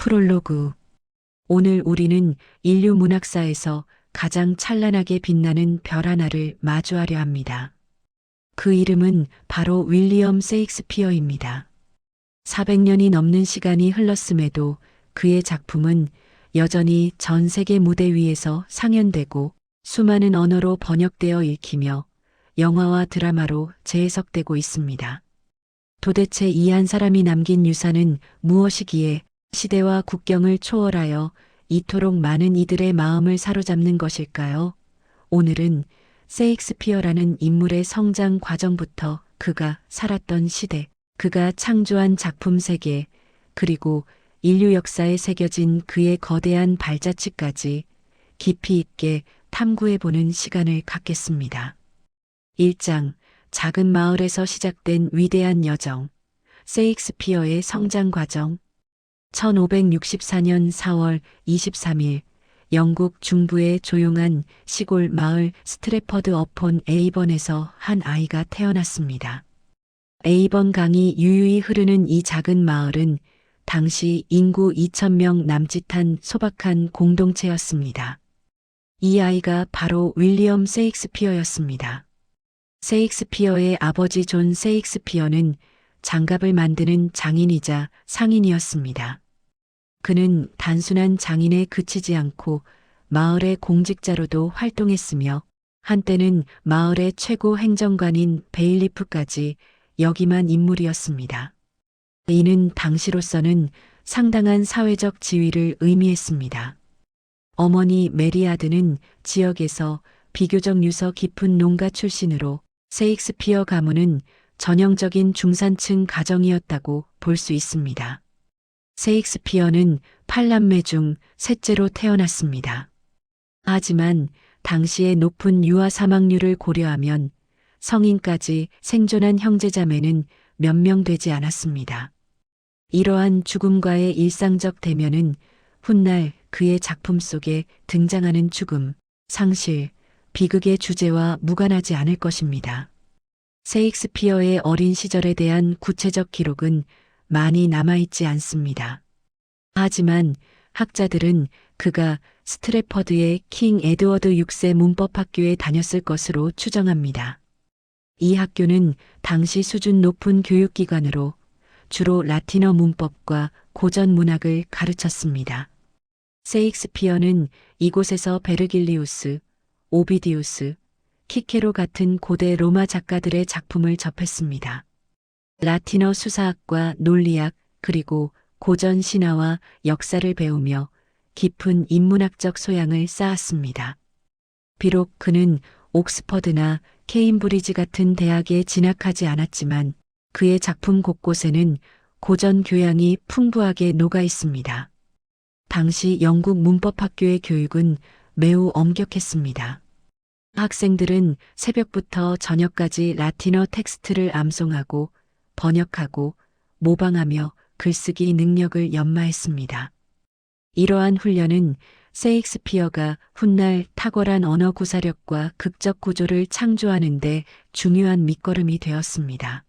프롤로그. 오늘 우리는 인류 문학사에서 가장 찬란하게 빛나는 별 하나를 마주하려 합니다. 그 이름은 바로 윌리엄 세익스피어입니다. 400년이 넘는 시간이 흘렀음에도 그의 작품은 여전히 전 세계 무대 위에서 상연되고 수많은 언어로 번역되어 읽히며 영화와 드라마로 재해석되고 있습니다. 도대체 이 한 사람이 남긴 유산은 무엇이기에 시대와 국경을 초월하여 이토록 많은 이들의 마음을 사로잡는 것일까요? 오늘은 세익스피어라는 인물의 성장 과정부터 그가 살았던 시대, 그가 창조한 작품 세계, 그리고 인류 역사에 새겨진 그의 거대한 발자취까지 깊이 있게 탐구해보는 시간을 갖겠습니다. 1장, 작은 마을에서 시작된 위대한 여정, 세익스피어의 성장 과정. 1564년 4월 23일 영국 중부의 조용한 시골 마을 스트래퍼드 어폰 에이번에서 한 아이가 태어났습니다. 에이번 강이 유유히 흐르는 이 작은 마을은 당시 인구 2,000명 남짓한 소박한 공동체였습니다. 이 아이가 바로 윌리엄 세익스피어였습니다. 세익스피어의 아버지 존 세익스피어는 장갑을 만드는 장인이자 상인이었습니다. 그는 단순한 장인에 그치지 않고 마을의 공직자로도 활동했으며 한때는 마을의 최고 행정관인 베일리프까지 역임한 인물이었습니다. 이는 당시로서는 상당한 사회적 지위를 의미했습니다. 어머니 메리아드는 지역에서 비교적 유서 깊은 농가 출신으로 세익스피어 가문은 전형적인 중산층 가정이었다고 볼 수 있습니다. 세익스피어는 8남매 중 셋째로 태어났습니다. 하지만 당시의 높은 유아 사망률을 고려하면 성인까지 생존한 형제자매는 몇 명 되지 않았습니다. 이러한 죽음과의 일상적 대면은 훗날 그의 작품 속에 등장하는 죽음, 상실, 비극의 주제와 무관하지 않을 것입니다. 세익스피어의 어린 시절에 대한 구체적 기록은 많이 남아있지 않습니다. 하지만 학자들은 그가 스트래퍼드의 킹 에드워드 6세 문법학교에 다녔을 것으로 추정합니다. 이 학교는 당시 수준 높은 교육기관으로 주로 라틴어 문법과 고전 문학을 가르쳤습니다. 세익스피어는 이곳에서 베르길리우스, 오비디우스, 키케로 같은 고대 로마 작가들의 작품을 접했습니다. 라틴어 수사학과 논리학 그리고 고전 신화와 역사를 배우며 깊은 인문학적 소양을 쌓았습니다. 비록 그는 옥스퍼드나 케임브리지 같은 대학에 진학하지 않았지만 그의 작품 곳곳에는 고전 교양이 풍부하게 녹아 있습니다. 당시 영국 문법학교의 교육은 매우 엄격했습니다. 학생들은 새벽부터 저녁까지 라틴어 텍스트를 암송하고 번역하고 모방하며 글쓰기 능력을 연마했습니다. 이러한 훈련은 세익스피어가 훗날 탁월한 언어 구사력과 극적 구조를 창조하는 데 중요한 밑거름이 되었습니다.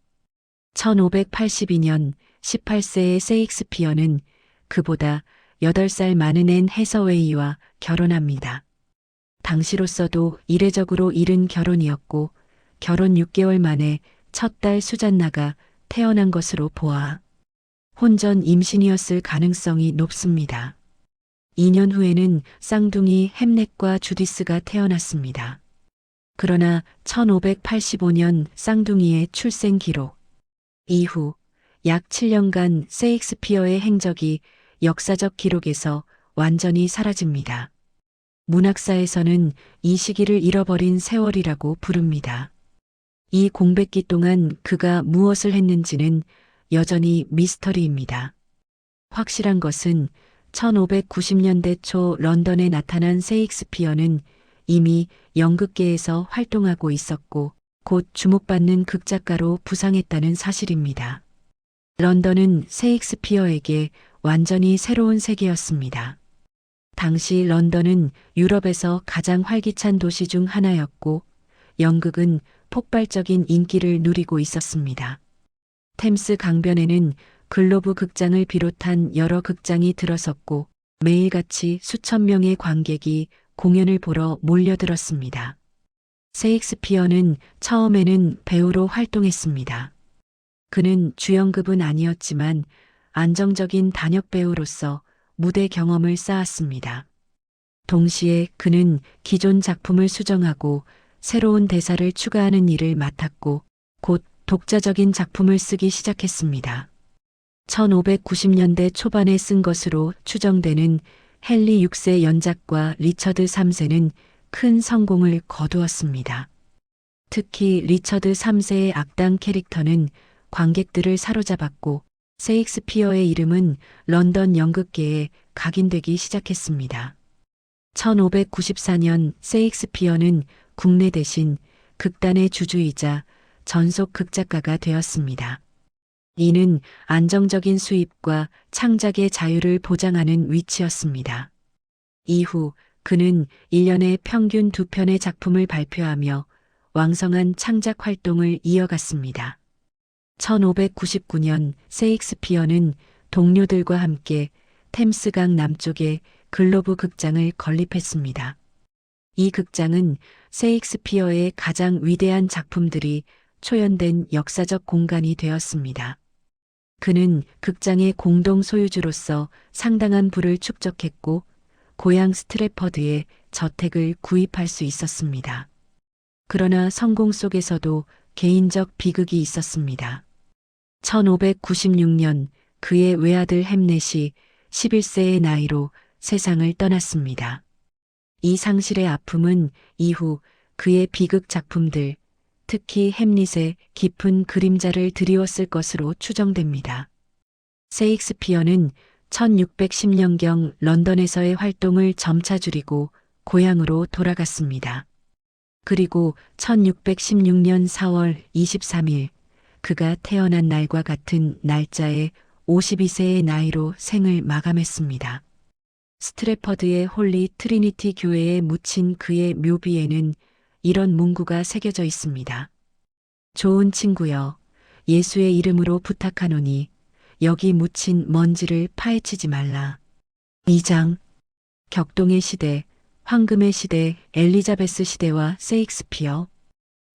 1582년 18세의 세익스피어는 그보다 8살 많은 앤 해서웨이와 결혼합니다. 당시로서도 이례적으로 이른 결혼이었고 결혼 6개월 만에 첫 딸 수잔나가 태어난 것으로 보아 혼전 임신이었을 가능성이 높습니다. 2년 후에는 쌍둥이 햄넷과 주디스가 태어났습니다. 그러나 1585년 쌍둥이의 출생 기록 이후 약 7년간 세익스피어의 행적이 역사적 기록에서 완전히 사라집니다. 문학사에서는 이 시기를 잃어버린 세월이라고 부릅니다. 이 공백기 동안 그가 무엇을 했는지는 여전히 미스터리입니다. 확실한 것은 1590년대 초 런던에 나타난 세익스피어는 이미 연극계에서 활동하고 있었고 곧 주목받는 극작가로 부상했다는 사실입니다. 런던은 세익스피어에게 완전히 새로운 세계였습니다. 당시 런던은 유럽에서 가장 활기찬 도시 중 하나였고 연극은 폭발적인 인기를 누리고 있었습니다. 템스 강변에는 글로브 극장을 비롯한 여러 극장이 들어섰고 매일같이 수천 명의 관객이 공연을 보러 몰려들었습니다. 셰익스피어는 처음에는 배우로 활동했습니다. 그는 주연급은 아니었지만 안정적인 단역 배우로서 무대 경험을 쌓았습니다. 동시에 그는 기존 작품을 수정하고 새로운 대사를 추가하는 일을 맡았고 곧 독자적인 작품을 쓰기 시작했습니다. 1590년대 초반에 쓴 것으로 추정되는 헨리 6세 연작과 리처드 3세는 큰 성공을 거두었습니다. 특히 리처드 3세의 악당 캐릭터는 관객들을 사로잡았고 셰익스피어의 이름은 런던 연극계에 각인되기 시작했습니다. 1594년 셰익스피어는 국내 대신 극단의 주주이자 전속 극작가가 되었습니다. 이는 안정적인 수입과 창작의 자유를 보장하는 위치였습니다. 이후 그는 1년에 평균 2편의 작품을 발표하며 왕성한 창작 활동을 이어갔습니다. 1599년 셰익스피어는 동료들과 함께 템스강 남쪽에 글로브 극장을 건립했습니다. 이 극장은 셰익스피어의 가장 위대한 작품들이 초연된 역사적 공간이 되었습니다. 그는 극장의 공동 소유주로서 상당한 부를 축적했고 고향 스트래퍼드에 저택을 구입할 수 있었습니다. 그러나 성공 속에서도 개인적 비극이 있었습니다. 1596년 그의 외아들 햄넷이 11세의 나이로 세상을 떠났습니다. 이 상실의 아픔은 이후 그의 비극 작품들, 특히 햄릿의 깊은 그림자를 드리웠을 것으로 추정됩니다. 셰익스피어는 1610년경 런던에서의 활동을 점차 줄이고 고향으로 돌아갔습니다. 그리고 1616년 4월 23일 그가 태어난 날과 같은 날짜에 52세의 나이로 생을 마감했습니다. 스트래퍼드의 홀리 트리니티 교회에 묻힌 그의 묘비에는 이런 문구가 새겨져 있습니다. 좋은 친구여, 예수의 이름으로 부탁하노니 여기 묻힌 먼지를 파헤치지 말라. 2장 격동의 시대, 황금의 시대, 엘리자베스 시대와 셰익스피어.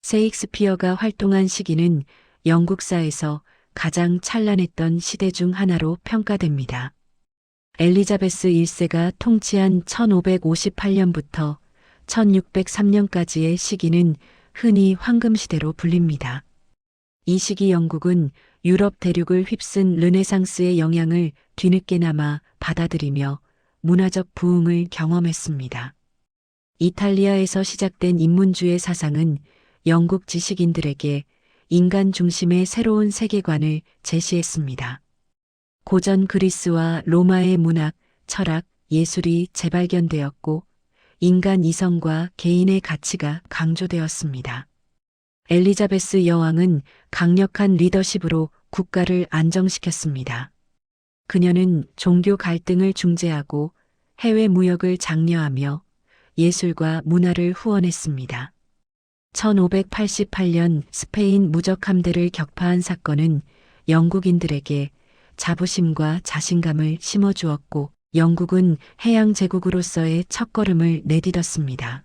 셰익스피어가 활동한 시기는 영국사에서 가장 찬란했던 시대 중 하나로 평가됩니다. 엘리자베스 1세가 통치한 1558년부터 1603년까지의 시기는 흔히 황금시대로 불립니다. 이 시기 영국은 유럽 대륙을 휩쓴 르네상스의 영향을 뒤늦게나마 받아들이며 문화적 부흥을 경험했습니다. 이탈리아에서 시작된 인문주의 사상은 영국 지식인들에게 인간 중심의 새로운 세계관을 제시했습니다. 고전 그리스와 로마의 문학, 철학, 예술이 재발견되었고 인간 이성과 개인의 가치가 강조되었습니다. 엘리자베스 여왕은 강력한 리더십으로 국가를 안정시켰습니다. 그녀는 종교 갈등을 중재하고 해외 무역을 장려하며 예술과 문화를 후원했습니다. 1588년 스페인 무적 함대를 격파한 사건은 영국인들에게 자부심과 자신감을 심어주었고 영국은 해양 제국으로서의 첫걸음을 내딛었습니다.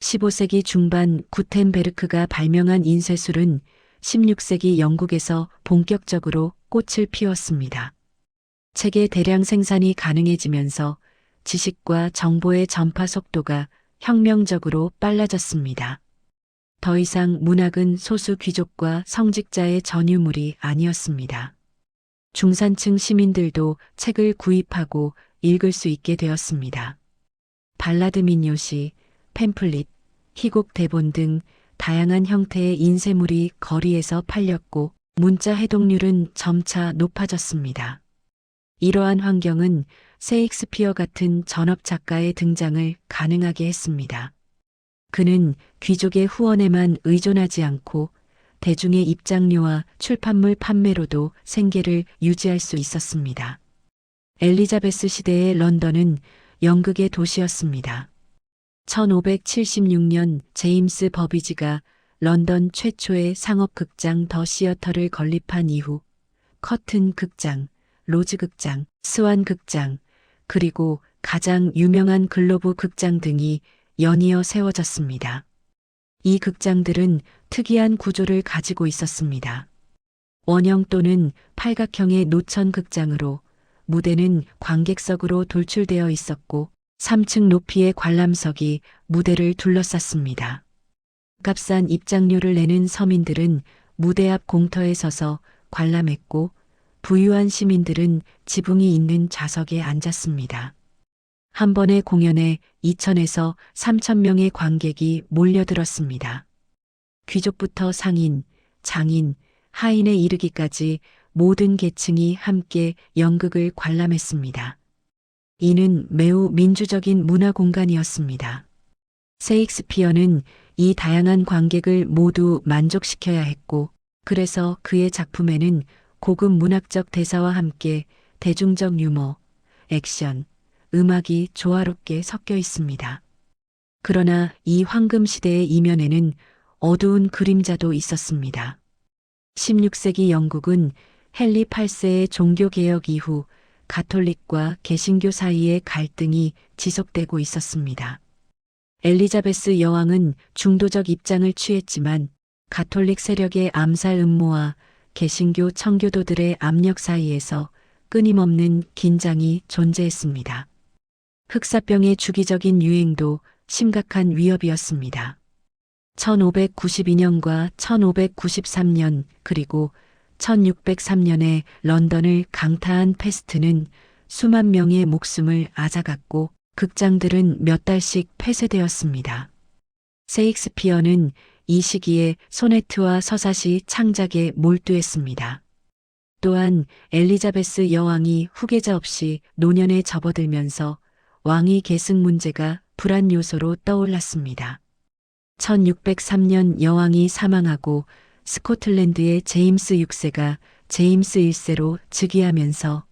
15세기 중반 구텐베르크가 발명한 인쇄술은 16세기 영국에서 본격적으로 꽃을 피웠습니다. 책의 대량 생산이 가능해지면서 지식과 정보의 전파 속도가 혁명적으로 빨라졌습니다. 더 이상 문학은 소수 귀족과 성직자의 전유물이 아니었습니다. 중산층 시민들도 책을 구입하고 읽을 수 있게 되었습니다. 발라드 민요시, 팸플릿, 희곡 대본 등 다양한 형태의 인쇄물이 거리에서 팔렸고 문자 해독률은 점차 높아졌습니다. 이러한 환경은 셰익스피어 같은 전업 작가의 등장을 가능하게 했습니다. 그는 귀족의 후원에만 의존하지 않고 대중의 입장료와 출판물 판매로도 생계를 유지할 수 있었습니다. 엘리자베스 시대의 런던은 연극의 도시였습니다. 1576년 제임스 버비지가 런던 최초의 상업극장 더 시어터를 건립한 이후 커튼 극장, 로즈 극장, 스완 극장, 그리고 가장 유명한 글로브 극장 등이 연이어 세워졌습니다. 이 극장들은 특이한 구조를 가지고 있었습니다. 원형 또는 팔각형의 노천 극장으로 무대는 관객석으로 돌출되어 있었고 3층 높이의 관람석이 무대를 둘러쌌습니다. 값싼 입장료를 내는 서민들은 무대 앞 공터에 서서 관람했고 부유한 시민들은 지붕이 있는 좌석에 앉았습니다. 한 번의 공연에 2,000에서 3,000명의 관객이 몰려들었습니다. 귀족부터 상인, 장인, 하인에 이르기까지 모든 계층이 함께 연극을 관람했습니다. 이는 매우 민주적인 문화 공간이었습니다. 셰익스피어는 이 다양한 관객을 모두 만족시켜야 했고, 그래서 그의 작품에는 고급 문학적 대사와 함께 대중적 유머, 액션, 음악이 조화롭게 섞여 있습니다. 그러나 이 황금 시대의 이면에는 어두운 그림자도 있었습니다. 16세기 영국은 헨리 8세의 종교개혁 이후 가톨릭과 개신교 사이의 갈등이 지속되고 있었습니다. 엘리자베스 여왕은 중도적 입장을 취했지만 가톨릭 세력의 암살 음모와 개신교 청교도들의 압력 사이에서 끊임없는 긴장이 존재했습니다. 흑사병의 주기적인 유행도 심각한 위협이었습니다. 1592년과 1593년 그리고 1603년에 런던을 강타한 패스트는 수만 명의 목숨을 앗아갔고 극장들은 몇 달씩 폐쇄되었습니다. 셰익스피어는 이 시기에 소네트와 서사시 창작에 몰두했습니다. 또한 엘리자베스 여왕이 후계자 없이 노년에 접어들면서 왕위 계승 문제가 불안 요소로 떠올랐습니다. 1603년 여왕이 사망하고 스코틀랜드의 제임스 6세가 제임스 1세로 즉위하면서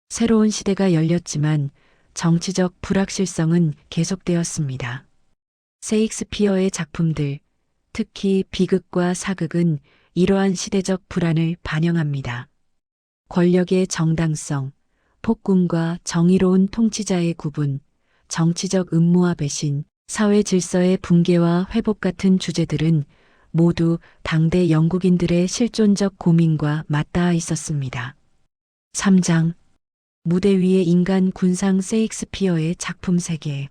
새로운 시대가 열렸지만 정치적 불확실성은 계속되었습니다. 셰익스피어의 작품들, 특히 비극과 사극은 이러한 시대적 불안을 반영합니다. 권력의 정당성, 폭군과 정의로운 통치자의 구분, 정치적 음모와 배신, 사회 질서의 붕괴와 회복 같은 주제들은 모두 당대 영국인들의 실존적 고민과 맞닿아 있었습니다. 3장 무대 위의 인간 군상 셰익스피어의 작품 세계.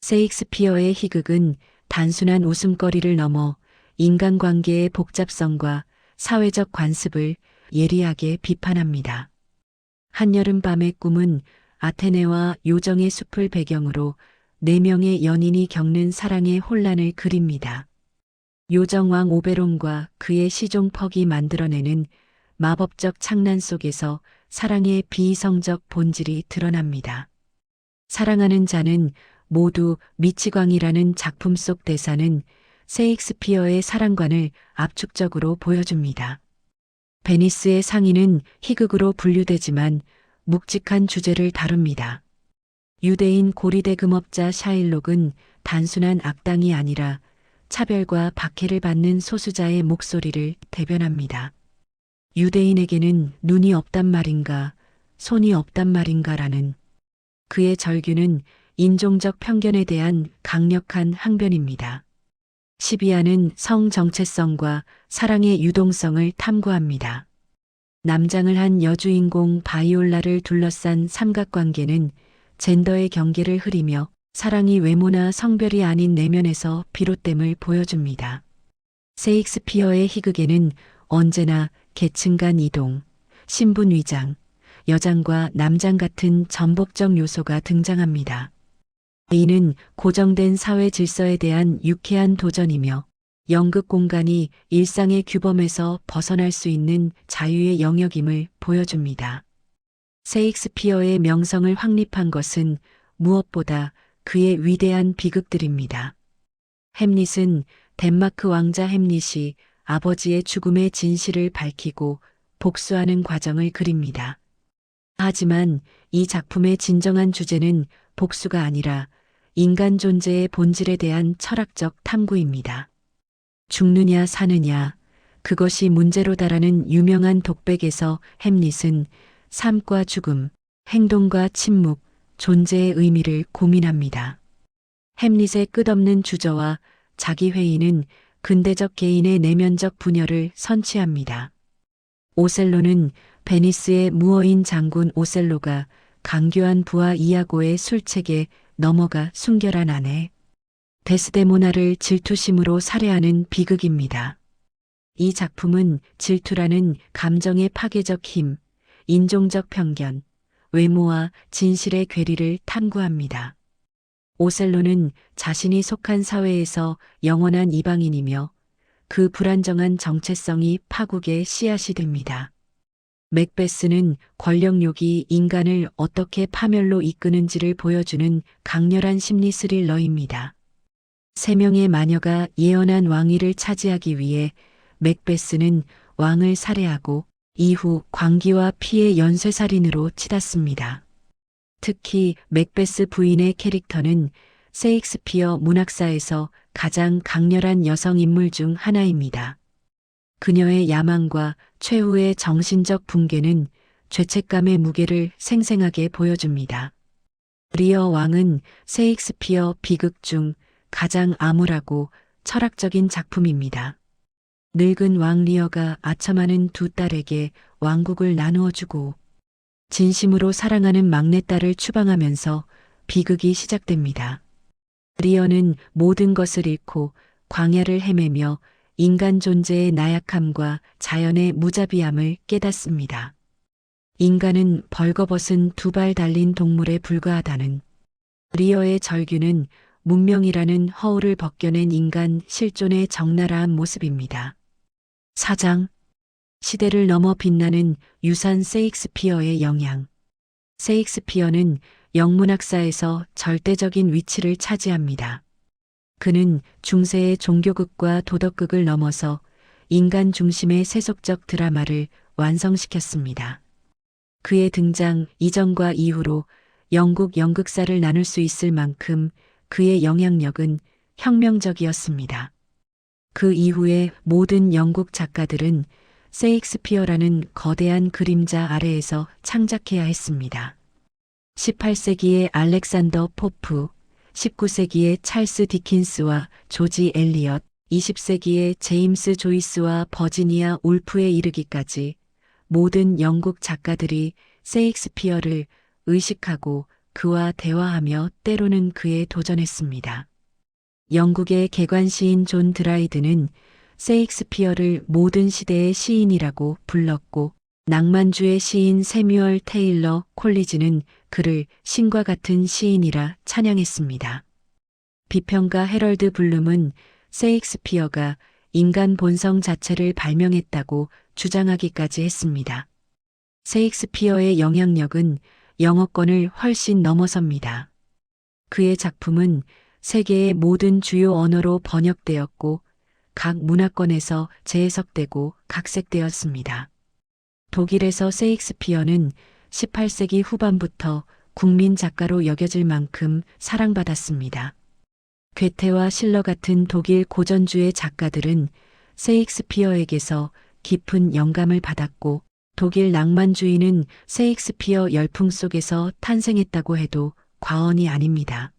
셰익스피어의 희극은 단순한 웃음거리를 넘어 인간관계의 복잡성과 사회적 관습을 예리하게 비판합니다. 한여름밤의 꿈은 아테네와 요정의 숲을 배경으로 4명의 연인이 겪는 사랑의 혼란을 그립니다. 요정왕 오베론과 그의 시종 퍽이 만들어내는 마법적 창난 속에서 사랑의 비이성적 본질이 드러납니다. 사랑하는 자는 모두 미치광이라는 작품 속 대사는 셰익스피어의 사랑관을 압축적으로 보여줍니다. 베니스의 상인은 희극으로 분류되지만 묵직한 주제를 다룹니다. 유대인 고리대 금업자 샤일록은 단순한 악당이 아니라 차별과 박해를 받는 소수자의 목소리를 대변합니다. 유대인에게는 눈이 없단 말인가, 손이 없단 말인가라는 그의 절규는 인종적 편견에 대한 강력한 항변입니다. 시비아는 성 정체성과 사랑의 유동성을 탐구합니다. 남장을 한 여주인공 바이올라를 둘러싼 삼각관계는 젠더의 경계를 흐리며 사랑이 외모나 성별이 아닌 내면에서 비롯됨을 보여줍니다. 셰익스피어의 희극에는 언제나 계층 간 이동, 신분 위장, 여장과 남장 같은 전복적 요소가 등장합니다. 이는 고정된 사회 질서에 대한 유쾌한 도전이며 연극 공간이 일상의 규범에서 벗어날 수 있는 자유의 영역임을 보여줍니다. 셰익스피어의 명성을 확립한 것은 무엇보다 그의 위대한 비극들입니다. 햄릿은 덴마크 왕자 햄릿이 아버지의 죽음의 진실을 밝히고 복수하는 과정을 그립니다. 하지만 이 작품의 진정한 주제는 복수가 아니라 인간 존재의 본질에 대한 철학적 탐구입니다. 죽느냐 사느냐, 그것이 문제로다라는 유명한 독백에서 햄릿은 삶과 죽음, 행동과 침묵, 존재의 의미를 고민합니다. 햄릿의 끝없는 주저와 자기 회의는 근대적 개인의 내면적 분열을 선취합니다. 오셀로는 베니스의 무어인 장군 오셀로가 강교한 부하 이아고의 술책에 넘어가 순결한 아내 데스데모나를 질투심으로 살해하는 비극입니다. 이 작품은 질투라는 감정의 파괴적 힘, 인종적 편견, 외모와 진실의 괴리를 탐구합니다. 오셀로는 자신이 속한 사회에서 영원한 이방인이며 그 불안정한 정체성이 파국의 씨앗이 됩니다. 맥베스는 권력욕이 인간을 어떻게 파멸로 이끄는지를 보여주는 강렬한 심리 스릴러입니다. 세 명의 마녀가 예언한 왕위를 차지하기 위해 맥베스는 왕을 살해하고 이후 광기와 피의 연쇄살인으로 치닫습니다. 특히 맥베스 부인의 캐릭터는 셰익스피어 문학사에서 가장 강렬한 여성 인물 중 하나입니다. 그녀의 야망과 최후의 정신적 붕괴는 죄책감의 무게를 생생하게 보여줍니다. 리어 왕은 셰익스피어 비극 중 가장 암울하고 철학적인 작품입니다. 늙은 왕 리어가 아첨하는 두 딸에게 왕국을 나누어 주고 진심으로 사랑하는 막내딸을 추방하면서 비극이 시작됩니다. 리어는 모든 것을 잃고 광야를 헤매며 인간 존재의 나약함과 자연의 무자비함을 깨닫습니다. 인간은 벌거벗은 두 발 달린 동물에 불과하다는 리어의 절규는 문명이라는 허울을 벗겨낸 인간 실존의 적나라한 모습입니다. 4장 시대를 넘어 빛나는 유산 셰익스피어의 영향. 셰익스피어는 영문학사에서 절대적인 위치를 차지합니다. 그는 중세의 종교극과 도덕극을 넘어서 인간 중심의 세속적 드라마를 완성시켰습니다. 그의 등장 이전과 이후로 영국 연극사를 나눌 수 있을 만큼 그의 영향력은 혁명적이었습니다. 그 이후의 모든 영국 작가들은 셰익스피어라는 거대한 그림자 아래에서 창작해야 했습니다. 18세기의 알렉산더 포프, 19세기의 찰스 디킨스와 조지 엘리엇, 20세기의 제임스 조이스와 버지니아 울프에 이르기까지 모든 영국 작가들이 셰익스피어를 의식하고 그와 대화하며 때로는 그에 도전했습니다. 영국의 개관시인 존 드라이드는 셰익스피어를 모든 시대의 시인이라고 불렀고 낭만주의 시인 세뮤얼 테일러 콜리지는 그를 신과 같은 시인이라 찬양했습니다. 비평가 해럴드 블룸은 셰익스피어가 인간 본성 자체를 발명했다고 주장하기까지 했습니다. 셰익스피어의 영향력은 영어권을 훨씬 넘어섭니다. 그의 작품은 세계의 모든 주요 언어로 번역되었고 각 문화권에서 재해석되고 각색되었습니다. 독일에서 셰익스피어는 18세기 후반부터 국민 작가로 여겨질 만큼 사랑받았습니다. 괴테와 실러 같은 독일 고전주의 작가들은 셰익스피어에게서 깊은 영감을 받았고 독일 낭만주의는 셰익스피어 열풍 속에서 탄생했다고 해도 과언이 아닙니다.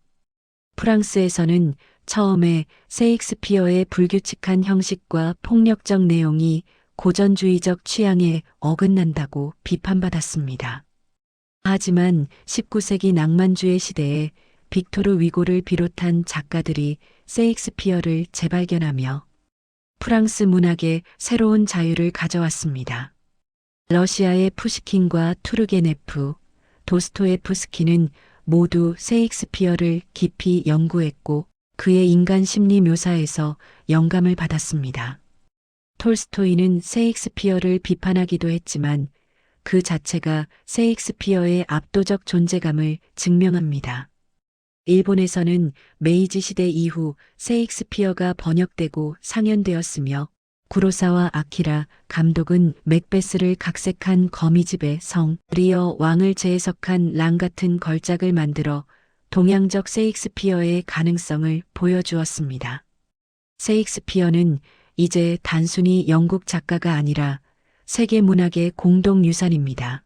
프랑스에서는 처음에 셰익스피어의 불규칙한 형식과 폭력적 내용이 고전주의적 취향에 어긋난다고 비판받았습니다. 하지만 19세기 낭만주의 시대에 빅토르 위고를 비롯한 작가들이 셰익스피어를 재발견하며 프랑스 문학에 새로운 자유를 가져왔습니다. 러시아의 푸시킨과 투르게네프, 도스토예프스키는 모두 셰익스피어를 깊이 연구했고 그의 인간 심리 묘사에서 영감을 받았습니다. 톨스토이는 셰익스피어를 비판하기도 했지만 그 자체가 셰익스피어의 압도적 존재감을 증명합니다. 일본에서는 메이지 시대 이후 셰익스피어가 번역되고 상연되었으며 구로사와 아키라 감독은 맥베스를 각색한 거미집의 성, 리어 왕을 재해석한 랑 같은 걸작을 만들어 동양적 셰익스피어의 가능성을 보여주었습니다. 셰익스피어는 이제 단순히 영국 작가가 아니라 세계 문학의 공동 유산입니다.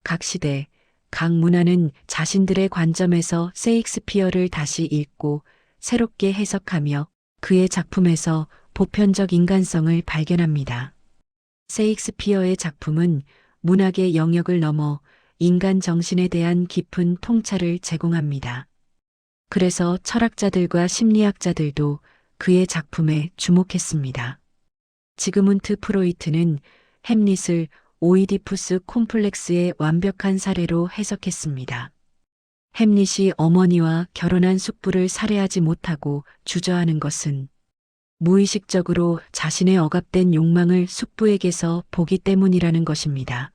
각 시대, 각 문화는 자신들의 관점에서 셰익스피어를 다시 읽고 새롭게 해석하며 그의 작품에서 보편적 인간성을 발견합니다. 셰익스피어의 작품은 문학의 영역을 넘어 인간 정신에 대한 깊은 통찰을 제공합니다. 그래서 철학자들과 심리학자들도 그의 작품에 주목했습니다. 지그문트 프로이트는 햄릿을 오이디푸스 콤플렉스의 완벽한 사례로 해석했습니다. 햄릿이 어머니와 결혼한 숙부를 살해하지 못하고 주저하는 것은 무의식적으로 자신의 억압된 욕망을 숙부에게서 보기 때문이라는 것입니다.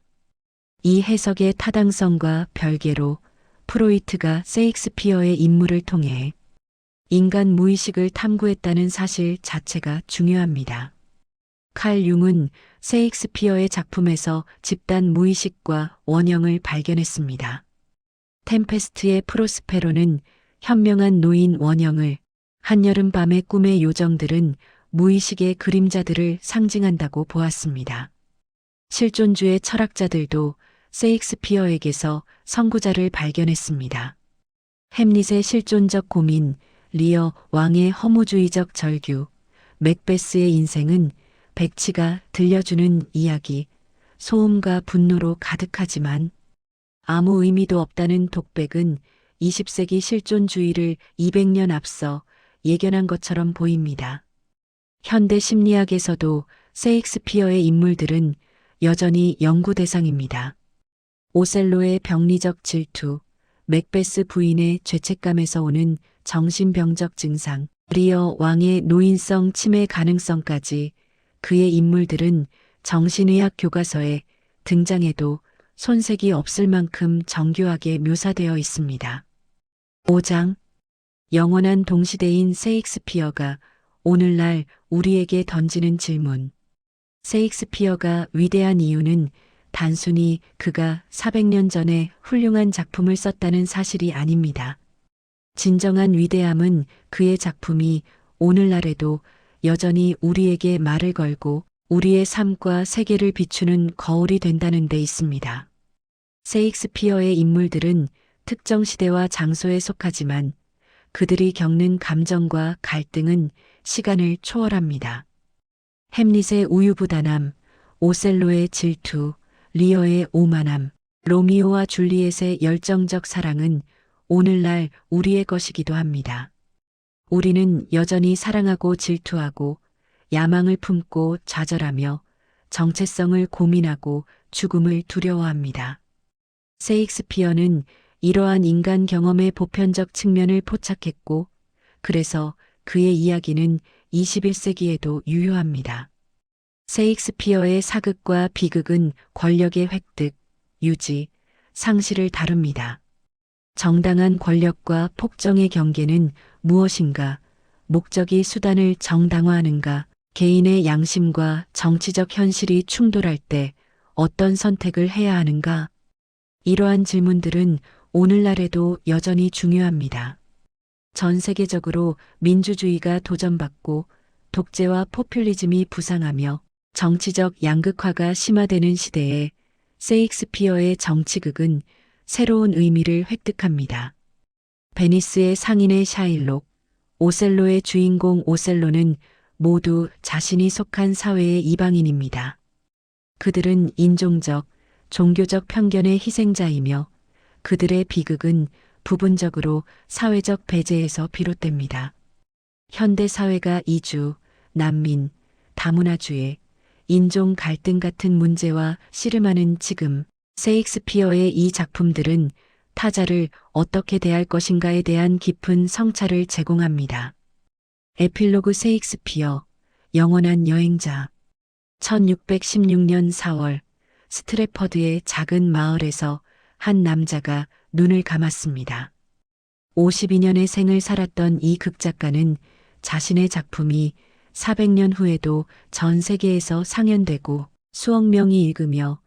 이 해석의 타당성과 별개로 프로이트가 셰익스피어의 인물을 통해 인간 무의식을 탐구했다는 사실 자체가 중요합니다. 칼 융은 셰익스피어의 작품에서 집단 무의식과 원형을 발견했습니다. 템페스트의 프로스페로는 현명한 노인 원형을, 한여름밤의 꿈의 요정들은 무의식의 그림자들을 상징한다고 보았습니다. 실존주의 철학자들도 셰익스피어에게서 선구자를 발견했습니다. 햄릿의 실존적 고민, 리어 왕의 허무주의적 절규, 맥베스의 인생은 백치가 들려주는 이야기, 소음과 분노로 가득하지만 아무 의미도 없다는 독백은 20세기 실존주의를 200년 앞서 예견한 것처럼 보입니다. 현대 심리학에서도 셰익스피어의 인물들은 여전히 연구 대상입니다. 오셀로의 병리적 질투, 맥베스 부인의 죄책감에서 오는 정신병적 증상, 리어 왕의 노인성 치매 가능성까지 그의 인물들은 정신의학 교과서에 등장해도 손색이 없을 만큼 정교하게 묘사되어 있습니다. 5장 영원한 동시대인 셰익스피어가 오늘날 우리에게 던지는 질문. 셰익스피어가 위대한 이유는 단순히 그가 400년 전에 훌륭한 작품을 썼다는 사실이 아닙니다. 진정한 위대함은 그의 작품이 오늘날에도 여전히 우리에게 말을 걸고 우리의 삶과 세계를 비추는 거울이 된다는 데 있습니다. 셰익스피어의 인물들은 특정 시대와 장소에 속하지만 그들이 겪는 감정과 갈등은 시간을 초월합니다. 햄릿의 우유부단함, 오셀로의 질투, 리어의 오만함, 로미오와 줄리엣의 열정적 사랑은 오늘날 우리의 것이기도 합니다. 우리는 여전히 사랑하고 질투하고 야망을 품고 좌절하며 정체성을 고민하고 죽음을 두려워합니다. 셰익스피어는 이러한 인간 경험의 보편적 측면을 포착했고 그래서 그의 이야기는 21세기에도 유효합니다. 셰익스피어의 사극과 비극은 권력의 획득, 유지, 상실을 다룹니다. 정당한 권력과 폭정의 경계는 무엇인가, 목적이 수단을 정당화하는가, 개인의 양심과 정치적 현실이 충돌할 때 어떤 선택을 해야 하는가? 이러한 질문들은 오늘날에도 여전히 중요합니다. 전 세계적으로 민주주의가 도전받고 독재와 포퓰리즘이 부상하며 정치적 양극화가 심화되는 시대에 셰익스피어의 정치극은 새로운 의미를 획득합니다. 베니스의 상인의 샤일록, 오셀로의 주인공 오셀로는 모두 자신이 속한 사회의 이방인입니다. 그들은 인종적, 종교적 편견의 희생자이며 그들의 비극은 부분적으로 사회적 배제에서 비롯됩니다. 현대 사회가 이주, 난민, 다문화주의, 인종 갈등 같은 문제와 씨름하는 지금 셰익스피어의 이 작품들은 타자를 어떻게 대할 것인가에 대한 깊은 성찰을 제공합니다. 에필로그 셰익스피어, 영원한 여행자. 1616년 4월 스트래퍼드의 작은 마을에서 한 남자가 눈을 감았습니다. 52년의 생을 살았던 이 극작가는 자신의 작품이 400년 후에도 전 세계에서 상연되고 수억 명이 읽으며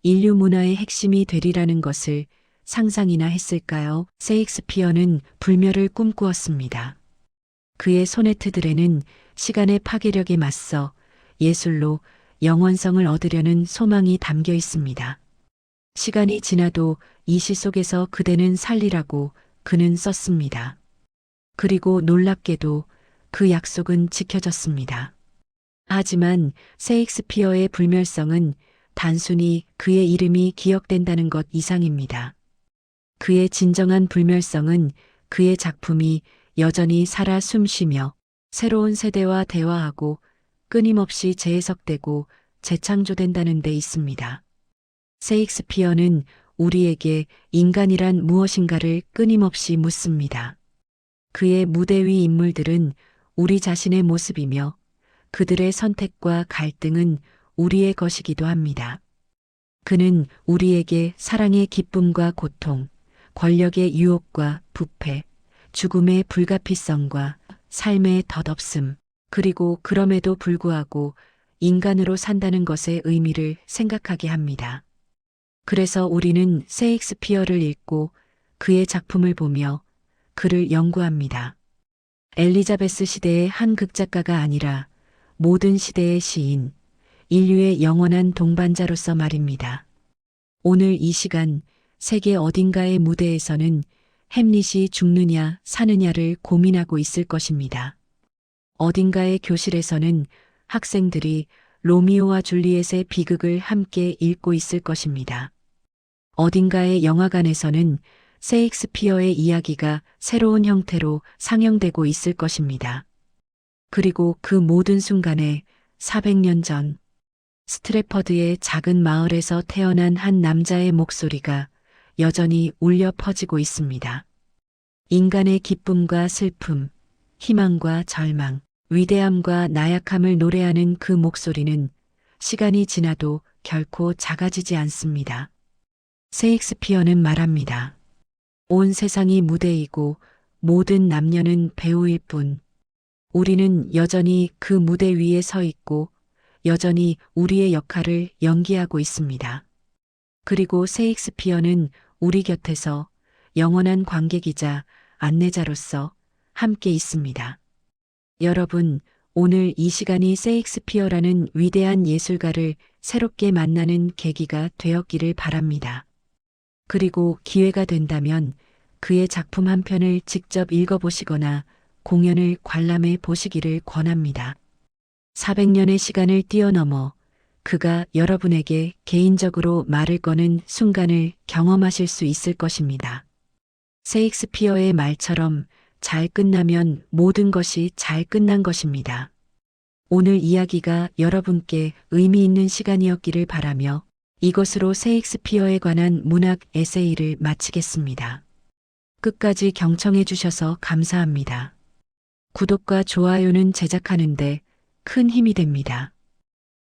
인류 문화의 핵심이 되리라는 것을 상상이나 했을까요? 셰익스피어는 불멸을 꿈꾸었습니다. 그의 소네트들에는 시간의 파괴력에 맞서 예술로 영원성을 얻으려는 소망이 담겨 있습니다. 시간이 지나도 이 시 속에서 그대는 살리라고 그는 썼습니다. 그리고 놀랍게도 그 약속은 지켜졌습니다. 하지만 셰익스피어의 불멸성은 단순히 그의 이름이 기억된다는 것 이상입니다. 그의 진정한 불멸성은 그의 작품이 여전히 살아 숨쉬며 새로운 세대와 대화하고 끊임없이 재해석되고 재창조된다는 데 있습니다. 셰익스피어는 우리에게 인간이란 무엇인가를 끊임없이 묻습니다. 그의 무대 위 인물들은 우리 자신의 모습이며 그들의 선택과 갈등은 우리의 것이기도 합니다. 그는 우리에게 사랑의 기쁨과 고통, 권력의 유혹과 부패, 죽음의 불가피성과 삶의 덧없음, 그리고 그럼에도 불구하고 인간으로 산다는 것의 의미를 생각하게 합니다. 그래서 우리는 셰익스피어를 읽고 그의 작품을 보며 그를 연구합니다. 엘리자베스 시대의 한 극작가가 아니라 모든 시대의 시인, 인류의 영원한 동반자로서 말입니다. 오늘 이 시간 세계 어딘가의 무대에서는 햄릿이 죽느냐 사느냐를 고민하고 있을 것입니다. 어딘가의 교실에서는 학생들이 로미오와 줄리엣의 비극을 함께 읽고 있을 것입니다. 어딘가의 영화관에서는 셰익스피어의 이야기가 새로운 형태로 상영되고 있을 것입니다. 그리고 그 모든 순간에 400년 전 스트래퍼드의 작은 마을에서 태어난 한 남자의 목소리가 여전히 울려 퍼지고 있습니다. 인간의 기쁨과 슬픔, 희망과 절망, 위대함과 나약함을 노래하는 그 목소리는 시간이 지나도 결코 작아지지 않습니다. 셰익스피어는 말합니다. 온 세상이 무대이고 모든 남녀는 배우일 뿐 우리는 여전히 그 무대 위에 서 있고 여전히 우리의 역할을 연기하고 있습니다. 그리고 셰익스피어는 우리 곁에서 영원한 관객이자 안내자로서 함께 있습니다. 여러분, 오늘 이 시간이 셰익스피어라는 위대한 예술가를 새롭게 만나는 계기가 되었기를 바랍니다. 그리고 기회가 된다면 그의 작품 한 편을 직접 읽어보시거나 공연을 관람해 보시기를 권합니다. 400년의 시간을 뛰어넘어 그가 여러분에게 개인적으로 말을 거는 순간을 경험하실 수 있을 것입니다. 셰익스피어의 말처럼 잘 끝나면 모든 것이 잘 끝난 것입니다. 오늘 이야기가 여러분께 의미 있는 시간이었기를 바라며 이것으로 셰익스피어에 관한 문학 에세이를 마치겠습니다. 끝까지 경청해 주셔서 감사합니다. 구독과 좋아요는 제작하는데 큰 힘이 됩니다.